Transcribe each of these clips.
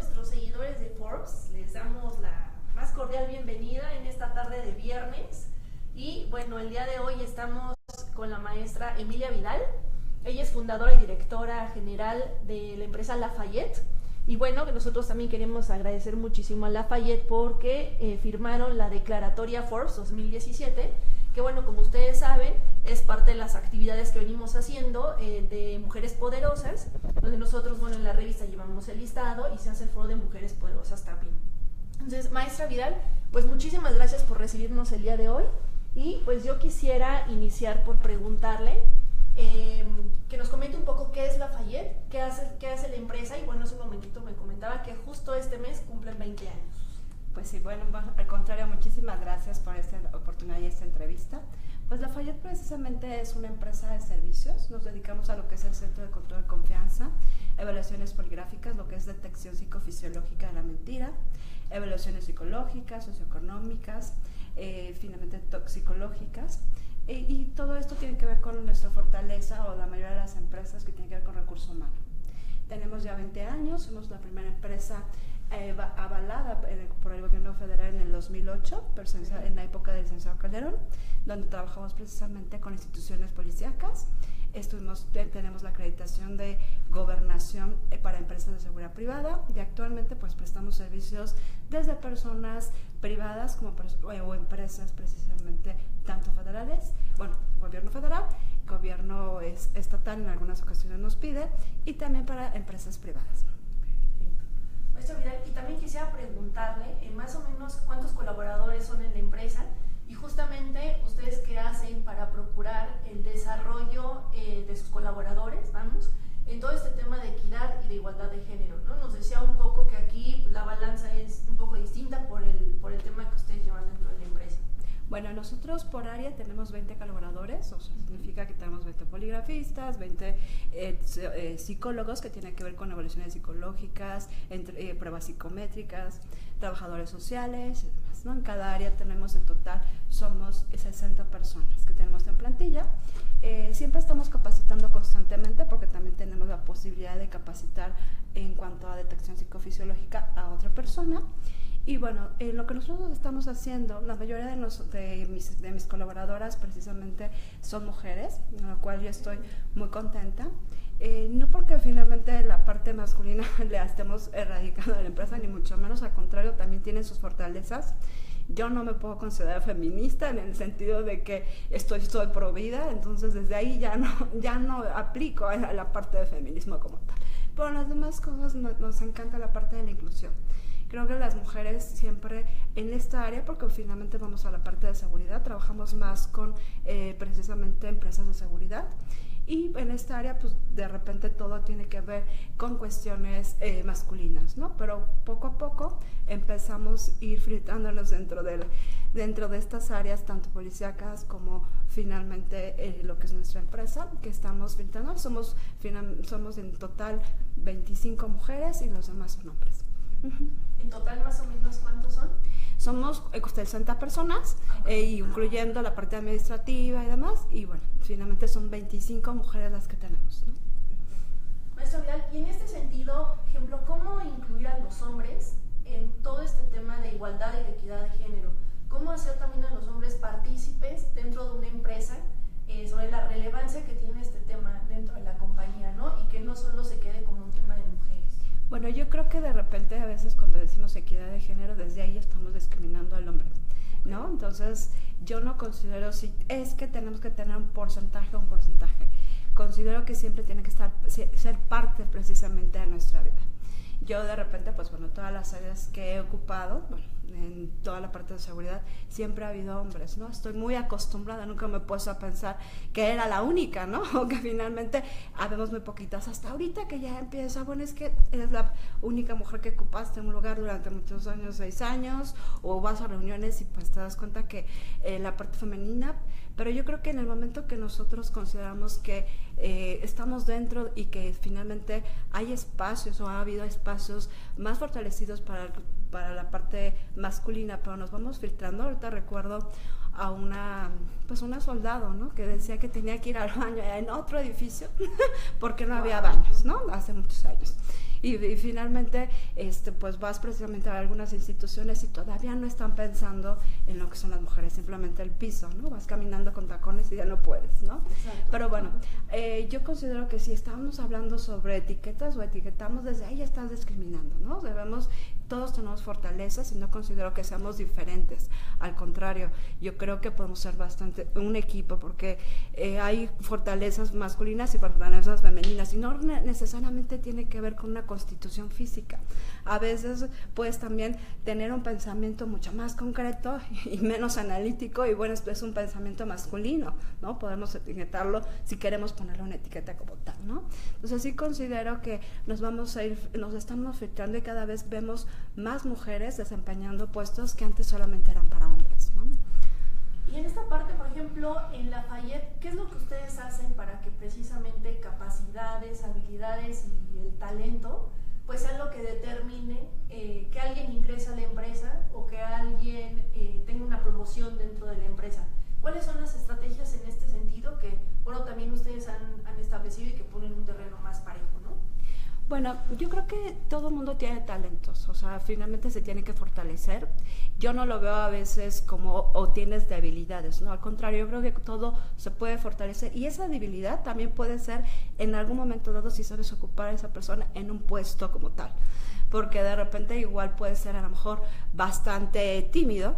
nuestros seguidores de Forbes. Les damos la más cordial bienvenida en esta tarde de viernes. Y bueno, el día de hoy estamos con la maestra Emilia Vidal. Ella es fundadora y directora general de la empresa Lafayette. Y bueno, nosotros también queremos agradecer muchísimo a Lafayette porque firmaron la declaratoria Forbes 2017, que bueno, como ustedes saben, es parte de las actividades que venimos haciendo de Mujeres Poderosas, donde nosotros, bueno, en la revista llevamos el listado y se hace el foro de Mujeres Poderosas también. Entonces, maestra Vidal, pues muchísimas gracias por recibirnos el día de hoy. Y pues yo quisiera iniciar por preguntarle que nos comente un poco qué es Lafayette, qué hace la empresa, y bueno, hace un momentito me comentaba que justo este mes cumplen 20 años. Pues sí, bueno, al contrario, muchísimas gracias por esta oportunidad y esta entrevista. Pues Lafayette precisamente es una empresa de servicios, nos dedicamos a lo que es el Centro de Control de Confianza, evaluaciones poligráficas, lo que es detección psicofisiológica de la mentira, evaluaciones psicológicas, socioeconómicas, finalmente toxicológicas. Y todo esto tiene que ver con nuestra fortaleza o la mayoría de las empresas que tienen que ver con recursos humanos. Tenemos ya 20 años, somos la primera empresa avalada por el gobierno federal en el 2008, en la época del licenciado Calderón, donde trabajamos precisamente con instituciones policíacas. Tenemos la acreditación de gobernación para empresas de seguridad privada y actualmente pues prestamos servicios desde personas privadas como o empresas precisamente tanto federales, bueno, gobierno federal, gobierno estatal en algunas ocasiones nos pide, y también para empresas privadas. Maestra Vidal, y también quisiera preguntarle más o menos cuántos colaboradores son en la empresa y justamente ustedes qué hacen para procurar el desarrollo de sus colaboradores, vamos, en todo este tema de equidad y de igualdad de género, ¿no? Nos decía un poco que aquí la balanza es un poco distinta por el tema que ustedes llevan dentro de la empresa. Bueno, nosotros por área tenemos 20 colaboradores, o sea, significa que tenemos 20 poligrafistas, 20 psicólogos que tienen que ver con evaluaciones psicológicas, pruebas psicométricas, trabajadores sociales y demás, ¿no? En cada área tenemos en total, somos 60 personas que tenemos en plantilla. Siempre estamos capacitando constantemente porque también tenemos la posibilidad de capacitar en cuanto a detección psicofisiológica a otra persona. Y bueno, lo que nosotros estamos haciendo, la mayoría de mis colaboradoras precisamente son mujeres, con lo cual yo estoy muy contenta. No porque finalmente la parte masculina la estemos erradicando de la empresa, ni mucho menos, al contrario, también tienen sus fortalezas. Yo no me puedo considerar feminista en el sentido de que soy pro vida, entonces desde ahí ya no aplico a la parte de feminismo como tal. Pero en las demás cosas nos encanta la parte de la inclusión. Creo que las mujeres siempre en esta área, porque finalmente vamos a la parte de seguridad, trabajamos más con precisamente empresas de seguridad, y en esta área pues de repente todo tiene que ver con cuestiones masculinas, ¿no? Pero poco a poco empezamos a ir filtrándonos dentro de estas áreas, tanto policíacas como finalmente lo que es nuestra empresa, que estamos filtrando. Somos en total 25 mujeres y los demás son hombres. ¿En total más o menos cuántos son? Somos 60 personas, incluyendo la parte administrativa y demás, y bueno, finalmente son 25 mujeres las que tenemos, ¿no? Maestra Vidal, y en este sentido, ejemplo, ¿cómo incluir a los hombres en todo este tema de igualdad y de equidad de género? ¿Cómo hacer también a los hombres partícipes dentro de una empresa sobre la relevancia que tiene este tema dentro de la compañía, ¿no? Y que no solo se quede como un tema de mujeres. Bueno, yo creo que de repente a veces cuando decimos equidad de género, desde ahí estamos discriminando al hombre, ¿no? Entonces, yo no considero si es que tenemos que tener un porcentaje. Considero que siempre tiene que ser parte precisamente de nuestra vida. Yo de repente, pues bueno, todas las áreas que he ocupado, bueno, en toda la parte de seguridad, siempre ha habido hombres, ¿no? Estoy muy acostumbrada, nunca me he puesto a pensar que era la única, ¿no? O que finalmente habemos muy poquitas. Hasta ahorita que ya empieza, bueno, es que eres la única mujer que ocupaste un lugar durante muchos años, 6 años, o vas a reuniones y pues te das cuenta que la parte femenina. Pero yo creo que en el momento que nosotros consideramos que estamos dentro y que finalmente hay espacios o ha habido espacios más fortalecidos para la parte masculina, pero nos vamos filtrando. Ahorita recuerdo a una soldado, ¿no? Que decía que tenía que ir al baño en otro edificio porque no había baños, ¿no? Hace muchos años. Y finalmente, pues vas precisamente a algunas instituciones y todavía no están pensando en lo que son las mujeres, simplemente el piso, ¿no? Vas caminando con tacones y ya no puedes, ¿no? Exacto. Pero bueno, yo considero que si estamos hablando sobre etiquetas o etiquetamos, desde ahí ya estás discriminando, ¿no? Todos tenemos fortalezas y no considero que seamos diferentes. Al contrario, yo creo que podemos ser bastante un equipo porque hay fortalezas masculinas y fortalezas femeninas y no necesariamente tiene que ver con una constitución física. A veces puedes también tener un pensamiento mucho más concreto y menos analítico y bueno, es un pensamiento masculino, ¿no? Podemos etiquetarlo si queremos ponerle una etiqueta como tal, ¿no? Entonces sí considero que nos estamos filtrando y cada vez vemos más mujeres desempeñando puestos que antes solamente eran para hombres, ¿no? Y en esta parte, por ejemplo, en Lafayette, ¿qué es lo que ustedes hacen para que precisamente capacidades, habilidades y el talento pues sea lo que determine que alguien ingrese a la empresa o que alguien tenga una promoción dentro de la empresa? ¿Cuáles son las estrategias en este sentido que, bueno, también ustedes han establecido y que ponen un terreno más parejo, ¿no? Bueno, yo creo que todo el mundo tiene talentos, o sea, finalmente se tiene que fortalecer. Yo no lo veo a veces como o tienes debilidades, no, al contrario, yo creo que todo se puede fortalecer y esa debilidad también puede ser en algún momento dado si sabes ocupar a esa persona en un puesto como tal. Porque de repente igual puede ser a lo mejor bastante tímido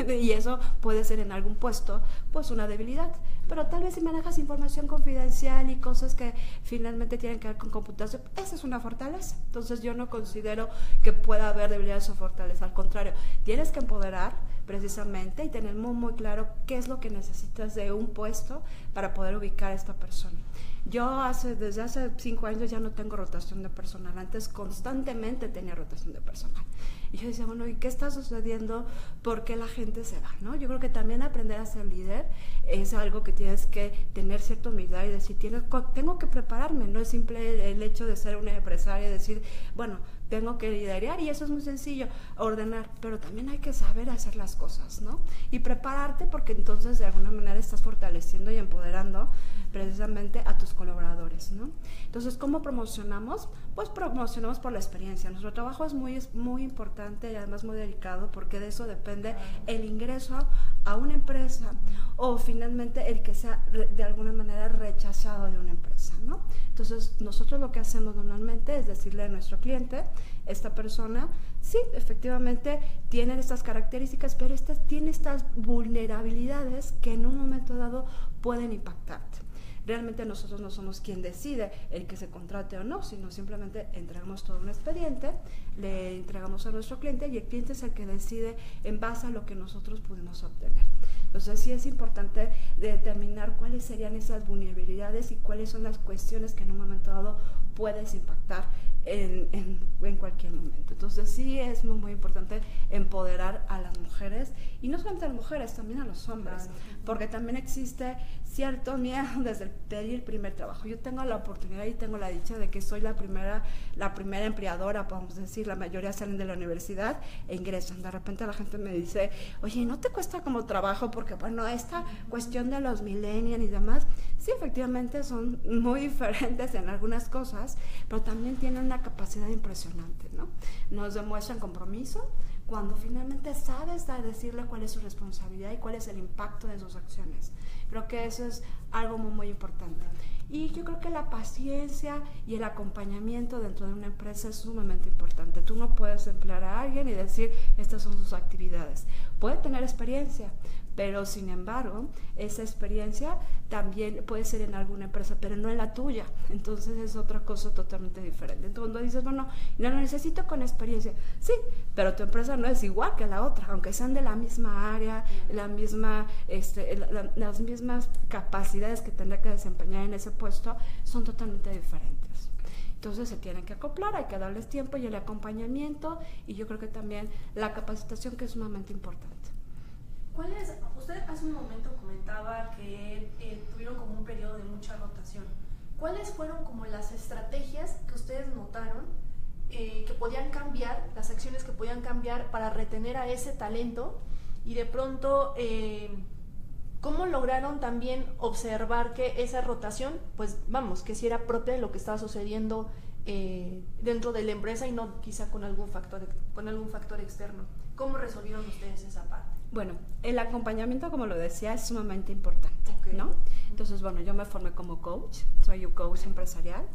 y eso puede ser en algún puesto pues una debilidad, pero tal vez si manejas información confidencial y cosas que finalmente tienen que ver con computación, esa es una fortaleza. Entonces yo no considero que pueda haber debilidades o fortaleza, al contrario, tienes que empoderar precisamente y tener muy claro qué es lo que necesitas de un puesto para poder ubicar a esta persona. Yo desde hace 5 años ya no tengo rotación de personal. Antes constantemente tenía rotación de personal. Y yo decía, bueno, ¿y qué está sucediendo? ¿Por qué la gente se va? ¿No? Yo creo que también aprender a ser líder es algo que tienes que tener cierta humildad y decir, tengo que prepararme. No es simple el hecho de ser una empresaria y decir, bueno, tengo que liderar y eso es muy sencillo, ordenar, pero también hay que saber hacer las cosas, ¿no? Y prepararte porque entonces de alguna manera estás fortaleciendo y empoderando precisamente a tus colaboradores, ¿no? Entonces, ¿cómo promocionamos? Pues promocionamos por la experiencia. Nuestro trabajo es muy importante y además muy delicado porque de eso depende el ingreso a una empresa o finalmente el que sea de alguna manera rechazado de una empresa, ¿no? Entonces, nosotros lo que hacemos normalmente es decirle a nuestro cliente, esta persona, sí, efectivamente tiene estas características, pero tiene estas vulnerabilidades que en un momento dado pueden impactarte. Realmente nosotros no somos quien decide el que se contrate o no, sino simplemente entregamos todo un expediente, le entregamos a nuestro cliente y el cliente es el que decide en base a lo que nosotros pudimos obtener. Entonces sí es importante determinar cuáles serían esas vulnerabilidades y cuáles son las cuestiones que en un momento dado puedes impactar en cualquier momento. Entonces sí es muy importante empoderar a las mujeres y no solamente a las mujeres, también a los hombres, porque también existe cierto miedo desde el pedir primer trabajo. Yo tengo la oportunidad y tengo la dicha de que soy la primera empleadora, podemos decir, la mayoría salen de la universidad e ingresan. De repente la gente me dice, oye, ¿no te cuesta como trabajo? Porque bueno, esta cuestión de los millennials y demás, sí, efectivamente son muy diferentes en algunas cosas, pero también tienen una capacidad impresionante, ¿no? Nos demuestran compromiso cuando finalmente sabes decirle cuál es su responsabilidad y cuál es el impacto de sus acciones. Creo que eso es algo muy importante. Y yo creo que la paciencia y el acompañamiento dentro de una empresa es sumamente importante. Tú no puedes emplear a alguien y decir, estas son sus actividades. Puede tener experiencia, pero sin embargo, esa experiencia también puede ser en alguna empresa, pero no en la tuya. Entonces es otra cosa totalmente diferente. Entonces cuando dices, bueno, no lo necesito con experiencia. Sí, pero tu empresa no es igual que la otra, aunque sean de la misma área, las mismas capacidades que tendrá que desempeñar en ese puesto, son totalmente diferentes. Entonces se tienen que acoplar, hay que darles tiempo y el acompañamiento, y yo creo que también la capacitación, que es sumamente importante. Usted hace un momento comentaba que tuvieron como un periodo de mucha rotación. ¿Cuáles fueron como las estrategias que ustedes notaron que podían cambiar, las acciones que podían cambiar para retener a ese talento? Y de pronto, ¿cómo lograron también observar que esa rotación, pues vamos, que sí era propia de lo que estaba sucediendo dentro de la empresa y no quizá con algún factor externo. ¿Cómo resolvieron ustedes esa parte? Bueno, el acompañamiento, como lo decía, es sumamente importante, Okay. ¿no? Entonces, bueno, yo me formé como coach, soy un coach empresarial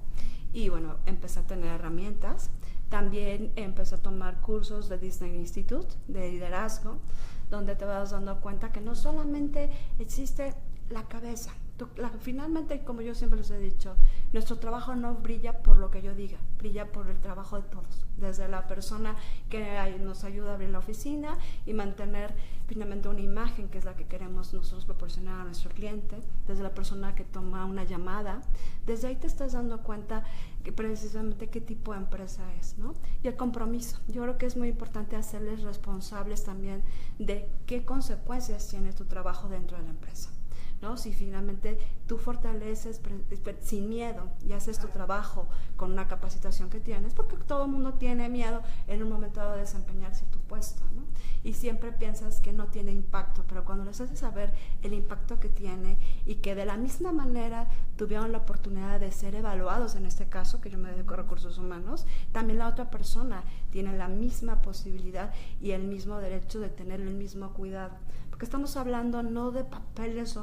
y, bueno, empecé a tener herramientas. También empecé a tomar cursos de Disney Institute de liderazgo, donde te vas dando cuenta que no solamente existe la cabeza. Finalmente, como yo siempre les he dicho, nuestro trabajo no brilla por lo que yo diga, brilla por el trabajo de todos, desde la persona que nos ayuda a abrir la oficina y mantener finalmente una imagen que es la que queremos nosotros proporcionar a nuestro cliente, desde la persona que toma una llamada. Desde ahí te estás dando cuenta que precisamente qué tipo de empresa es, ¿no? Y el compromiso. Yo creo que es muy importante hacerles responsables también de qué consecuencias tiene tu trabajo dentro de la empresa, ¿no? Si finalmente tú fortaleces sin miedo y haces tu trabajo con una capacitación que tienes, porque todo el mundo tiene miedo en un momento dado de desempeñarse tu puesto, ¿no? Y siempre piensas que no tiene impacto, pero cuando les haces saber el impacto que tiene y que de la misma manera tuvieron la oportunidad de ser evaluados, en este caso, que yo me dedico a recursos humanos, también la otra persona tiene la misma posibilidad y el mismo derecho de tener el mismo cuidado. Porque estamos hablando no de papeles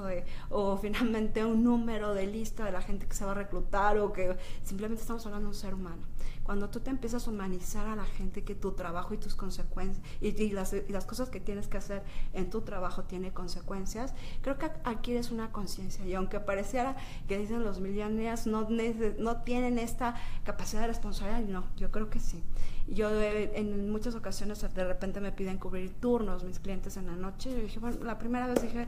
o finalmente un número de lista de la gente que se va a reclutar, o que simplemente estamos hablando de un ser humano. Cuando tú te empiezas a humanizar a la gente, que tu trabajo y tus consecuencias y las cosas que tienes que hacer en tu trabajo tiene consecuencias, creo que adquieres una conciencia. Y aunque pareciera que dicen los millennials no tienen esta capacidad de responsabilidad, no, yo creo que sí. Yo en muchas ocasiones de repente me piden cubrir turnos mis clientes en la noche, y yo dije, bueno, la primera vez dije,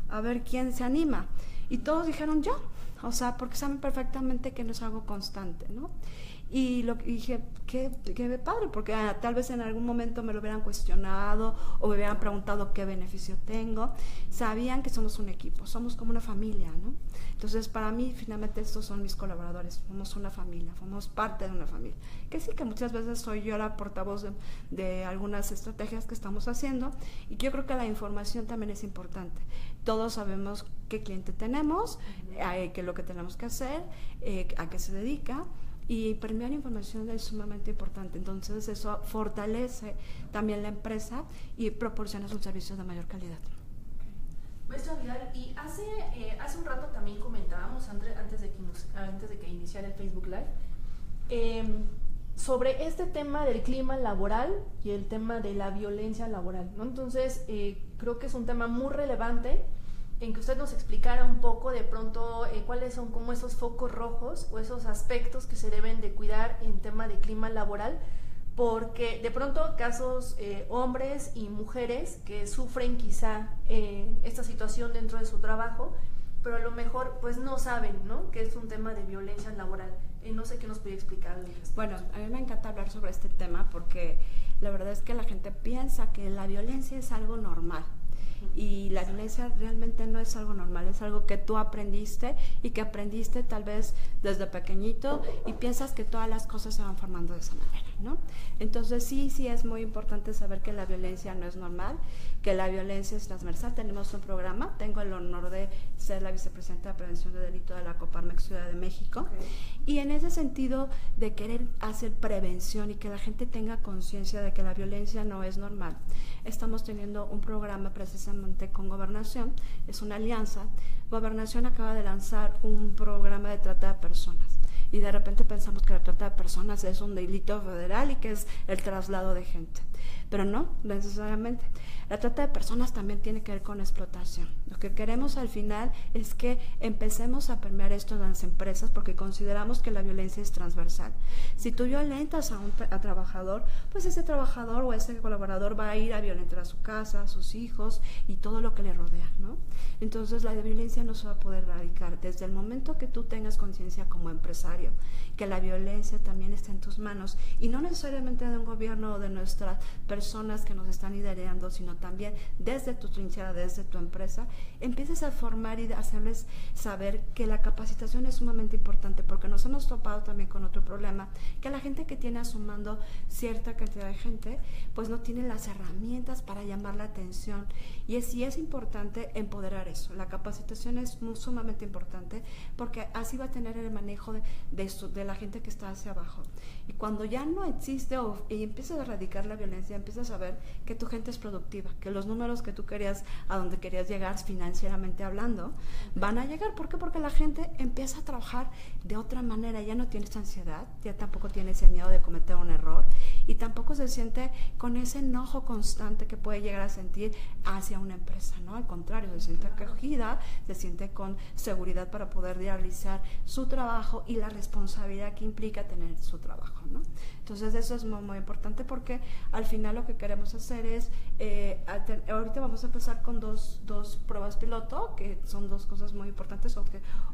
a ver quién se anima, y todos dijeron yo, o sea, porque saben perfectamente que no es algo constante, ¿no? Y dije, qué padre, porque tal vez en algún momento me lo hubieran cuestionado o me hubieran preguntado qué beneficio tengo. Sabían que somos un equipo, somos como una familia, ¿no? Entonces, para mí, finalmente, estos son mis colaboradores, somos una familia, somos parte de una familia. Que sí, que muchas veces soy yo la portavoz de algunas estrategias que estamos haciendo, y yo creo que la información también es importante. Todos sabemos qué cliente tenemos, qué es lo que tenemos que hacer, a qué se dedica, y premiar información es sumamente importante. Entonces eso fortalece también la empresa y proporciona un servicio de mayor calidad. Maestra Vidal, y hace un rato también comentábamos, antes de que iniciara el Facebook Live, sobre este tema del clima laboral y el tema de la violencia laboral, ¿no? Entonces creo que es un tema muy relevante en que usted nos explicara un poco de pronto cuáles son como esos focos rojos o esos aspectos que se deben de cuidar en tema de clima laboral, porque de pronto casos hombres y mujeres que sufren quizá esta situación dentro de su trabajo, pero a lo mejor pues no saben, ¿no?, que es un tema de violencia laboral. No sé qué nos puede explicar. Bueno, a mí me encanta hablar sobre este tema porque la verdad es que la gente piensa que la violencia es algo normal. Y la violencia realmente no es algo normal, es algo que tú aprendiste y que aprendiste tal vez desde pequeñito y piensas que todas las cosas se van formando de esa manera, ¿no? Entonces sí es muy importante saber que la violencia no es normal, que la violencia es transversal. Tenemos un programa, tengo el honor de ser la vicepresidenta de Prevención de Delito de la Coparmex Ciudad de México. Okay. Y en ese sentido de querer hacer prevención y que la gente tenga conciencia de que la violencia no es normal, estamos teniendo un programa precisamente con Gobernación, es una alianza. Gobernación acaba de lanzar un programa de trata de personas y de repente pensamos que la trata de personas es un delito federal y que es el traslado de gente, pero no necesariamente. La trata de personas también tiene que ver con explotación. Lo que queremos al final es que empecemos a permear esto en las empresas, porque consideramos que la violencia es transversal. Si tú violentas a trabajador, pues ese trabajador o ese colaborador va a ir a violentar a su casa, a sus hijos y todo lo que le rodea, ¿no? Entonces la violencia no se va a poder erradicar. Desde el momento que tú tengas conciencia como empresario que la violencia también está en tus manos, y no necesariamente de un gobierno o de nuestras personas que nos están liderando, sino también desde tu trinchera, desde tu empresa, empieces a formar y hacerles saber que la capacitación es sumamente importante, porque nos hemos topado también con otro problema, que la gente que tiene a su mando cierta cantidad de gente, pues no tiene las herramientas para llamar la atención, y es importante empoderar eso. La capacitación es sumamente importante, porque así va a tener el manejo de la gente que está hacia abajo. Y cuando ya no existe y empiezas a erradicar la violencia, empiezas a ver que tu gente es productiva, que los números que tú querías, a donde querías llegar financieramente hablando, van a llegar. ¿Por qué? Porque la gente empieza a trabajar de otra manera, ya no tiene esa ansiedad, ya tampoco tiene ese miedo de cometer un error y tampoco se siente con ese enojo constante que puede llegar a sentir hacia una empresa, ¿no? Al contrario, se siente acogida, se siente con seguridad para poder realizar su trabajo y la responsabilidad que implica tener su trabajo, ¿no? Entonces eso es muy, muy importante porque al final lo que queremos hacer es, ahorita vamos a empezar con dos pruebas piloto, que son dos cosas muy importantes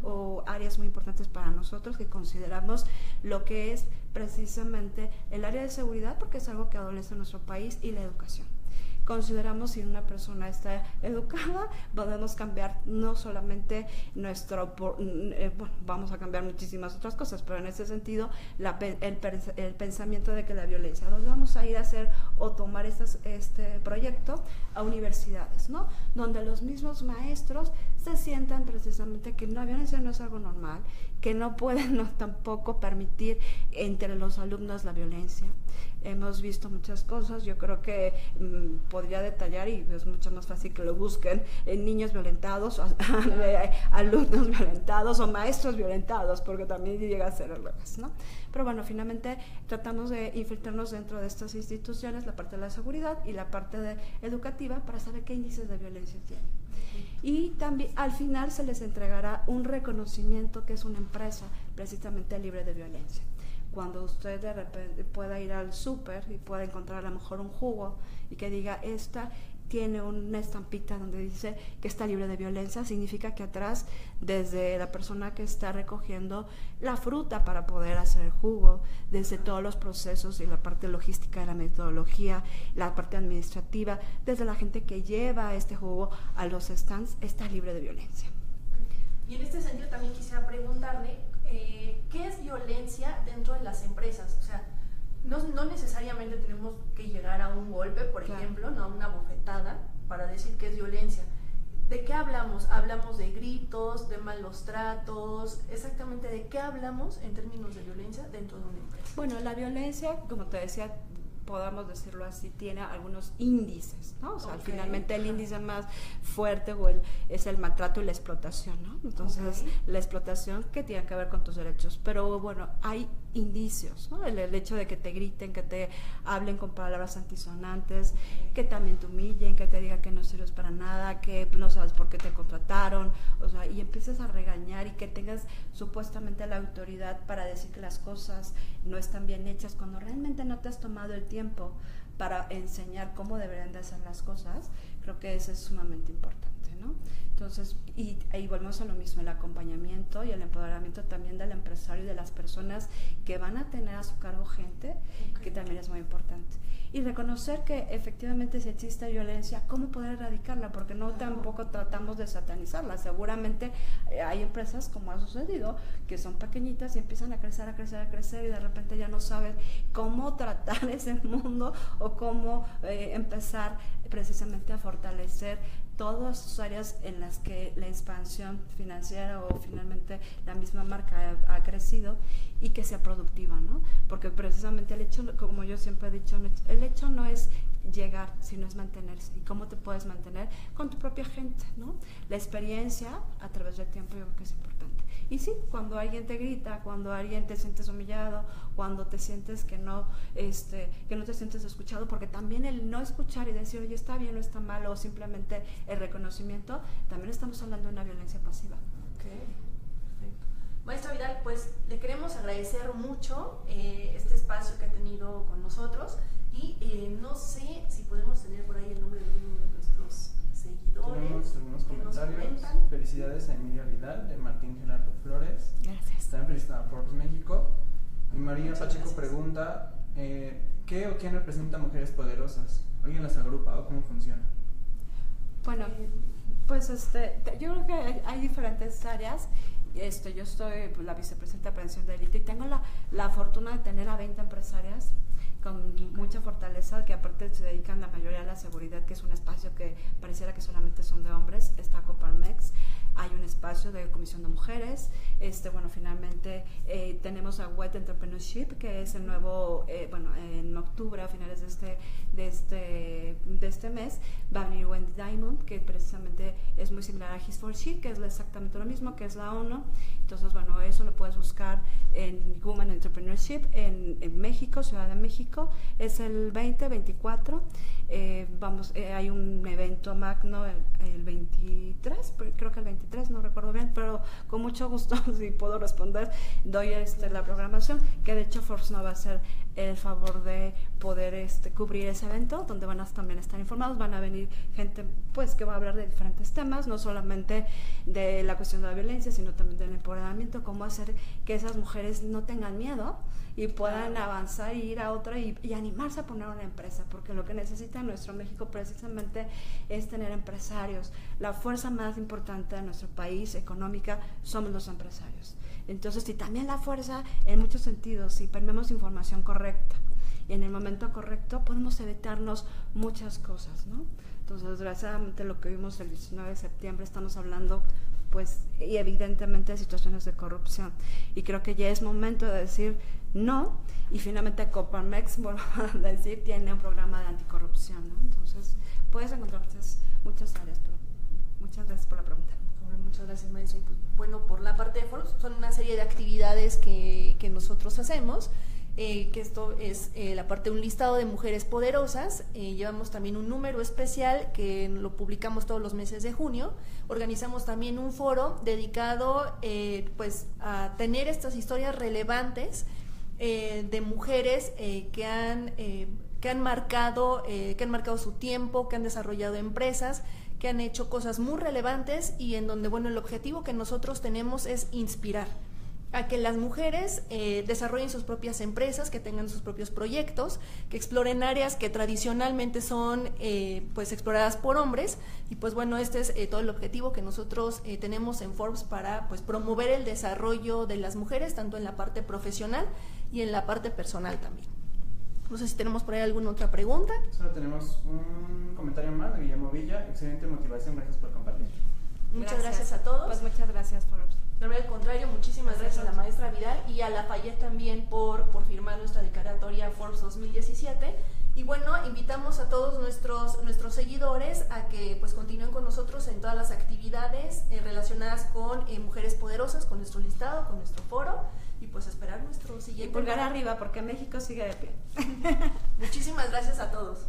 o áreas muy importantes para nosotros que consideramos lo que es precisamente el área de seguridad, porque es algo que adolece en nuestro país, y la educación. Consideramos si una persona está educada, podemos cambiar no solamente vamos a cambiar muchísimas otras cosas, pero en ese sentido el pensamiento de que la violencia, ¿dónde vamos a ir a hacer o tomar este proyecto? A universidades, ¿no? Donde los mismos maestros se sientan precisamente que la violencia no es algo normal, que no pueden tampoco permitir entre los alumnos la violencia. Hemos visto muchas cosas, yo creo que podría detallar, y es mucho más fácil que lo busquen, niños violentados, alumnos violentados o maestros violentados, porque también llega a ser al revés, ¿no? Pero bueno, finalmente tratamos de infiltrarnos dentro de estas instituciones, la parte de la seguridad y la parte educativa, para saber qué índices de violencia tienen. Y también al final se les entregará un reconocimiento que es una empresa precisamente libre de violencia. Cuando usted de repente pueda ir al súper y pueda encontrar a lo mejor un jugo y que diga, esta tiene una estampita donde dice que está libre de violencia, significa que atrás, desde la persona que está recogiendo la fruta para poder hacer el jugo, desde todos los procesos y la parte logística de la metodología, la parte administrativa, desde la gente que lleva este jugo a los stands, está libre de violencia. Y en este sentido también quisiera preguntarle, ¿qué es violencia dentro de las empresas? O sea, no necesariamente tenemos que llegar a un golpe, por ejemplo, no a una bofetada, para decir que es violencia. ¿De qué hablamos? ¿Hablamos de gritos, de malos tratos? Exactamente, ¿de qué hablamos en términos de violencia dentro de una empresa? Bueno, la violencia, como te decía, podamos decirlo así, tiene algunos índices, ¿no? O sea, finalmente el índice más fuerte es el maltrato y la explotación, ¿no? Entonces, la explotación que tiene que ver con tus derechos, pero bueno, hay indicios, ¿no? El hecho de que te griten, que te hablen con palabras antisonantes, que también te humillen, que te digan que no sirves para nada, que no sabes por qué te contrataron, o sea, y empiezas a regañar y que tengas supuestamente la autoridad para decir que las cosas no están bien hechas cuando realmente no te has tomado el tiempo para enseñar cómo deberían de hacer las cosas. Creo que eso es sumamente importante, ¿no? Entonces, y ahí volvemos a lo mismo, el acompañamiento y el empoderamiento también del empresario y de las personas que van a tener a su cargo gente, que también es muy importante. Y reconocer que efectivamente si existe violencia, ¿cómo poder erradicarla? Porque no tampoco tratamos de satanizarla. Seguramente hay empresas, como ha sucedido, que son pequeñitas y empiezan a crecer y de repente ya no saben cómo tratar ese mundo o cómo empezar precisamente a fortalecer todas sus áreas en las que la expansión financiera o finalmente la misma marca ha crecido y que sea productiva, ¿no? Porque precisamente el hecho, como yo siempre he dicho, el hecho no es llegar, sino es mantenerse. ¿Y cómo te puedes mantener? Con tu propia gente, ¿no? La experiencia a través del tiempo yo creo que es importante. Y sí, cuando alguien te grita, cuando alguien te sientes humillado, cuando te sientes que no te sientes escuchado, porque también el no escuchar y decir, oye, está bien o está mal, o simplemente el reconocimiento, también estamos hablando de una violencia pasiva. Okay. Perfecto. Maestra Vidal, pues le queremos agradecer mucho este espacio que ha tenido con nosotros y no sé si podemos tener por ahí el nombre de uno de nuestros seguidores. Tenemos algunos comentarios. Felicidades a Emilia Vidal, de Martín Gerardo Flores. Gracias. También felicitan a Forbes México. Y María Muchas Pacheco gracias. pregunta, ¿qué o quién representa a mujeres poderosas? ¿Alguien las agrupa o cómo funciona? Bueno, pues yo creo que hay diferentes áreas. Yo soy la vicepresidenta de Prevención de Delito y tengo la fortuna de tener a 20 empresarias con mucha fortaleza, que aparte se dedican la mayoría a la seguridad, que es un espacio que pareciera que solamente son de hombres. Está Coparmex, hay un espacio de comisión de mujeres. Bueno, finalmente tenemos a Wet Entrepreneurship, que es el nuevo, en octubre, a finales de este mes, va a venir Wendy Diamond, que precisamente es muy similar a His for She, que es exactamente lo mismo, que es la ONU. Entonces, bueno, eso lo puedes buscar en Women Entrepreneurship en México, Ciudad de México. Es el 2024. Hay un evento magno el 23, creo que el 23, no recuerdo bien, pero con mucho gusto, si puedo responder, doy la programación, que de hecho Forbes no va a hacer el favor de poder cubrir ese evento, donde van a también estar informados. Van a venir gente pues que va a hablar de diferentes temas, no solamente de la cuestión de la violencia, sino también del empoderamiento, cómo hacer que esas mujeres no tengan miedo y puedan avanzar y ir a otra y animarse a poner una empresa, porque lo que necesita nuestro México precisamente es tener empresarios. La fuerza más importante de nuestro país económica somos los empresarios. Entonces, y también la fuerza en muchos sentidos, si tenemos información correcta y en el momento correcto, podemos evitarnos muchas cosas, ¿no? Entonces, desgraciadamente, lo que vimos el 19 de septiembre, estamos hablando, pues, y evidentemente de situaciones de corrupción. Y creo que ya es momento de decir no, y finalmente Coparmex, vuelvo a decir, tiene un programa de anticorrupción, ¿no? Entonces, puedes encontrar muchas áreas, pero muchas gracias por la pregunta. Muchas gracias, maestra. Pues, bueno, por la parte de Forbes, son una serie de actividades que nosotros hacemos, que esto es la parte de un listado de mujeres poderosas. Llevamos también un número especial que lo publicamos todos los meses de junio. Organizamos también un foro dedicado pues a tener estas historias relevantes de mujeres que han marcado su tiempo, que han desarrollado empresas, que han hecho cosas muy relevantes, y en donde, bueno, el objetivo que nosotros tenemos es inspirar a que las mujeres desarrollen sus propias empresas, que tengan sus propios proyectos, que exploren áreas que tradicionalmente son pues exploradas por hombres. Y pues bueno, este es todo el objetivo que nosotros tenemos en Forbes para pues promover el desarrollo de las mujeres, tanto en la parte profesional y en la parte personal también. No sé si tenemos por ahí alguna otra pregunta. Solo tenemos un comentario más de Guillermo Villa. Excelente motivación, gracias por compartir. Muchas gracias a todos. Pues muchas gracias, Forbes. No, al contrario, muchísimas gracias a la maestra Vidal y a Lafayette también por firmar nuestra declaratoria Forbes 2017. Y bueno, invitamos a todos nuestros seguidores a que pues continúen con nosotros en todas las actividades relacionadas con mujeres poderosas, con nuestro listado, con nuestro foro, y pues esperar nuestro siguiente. Y pulgar arriba, porque México sigue de pie. Muchísimas gracias a todos.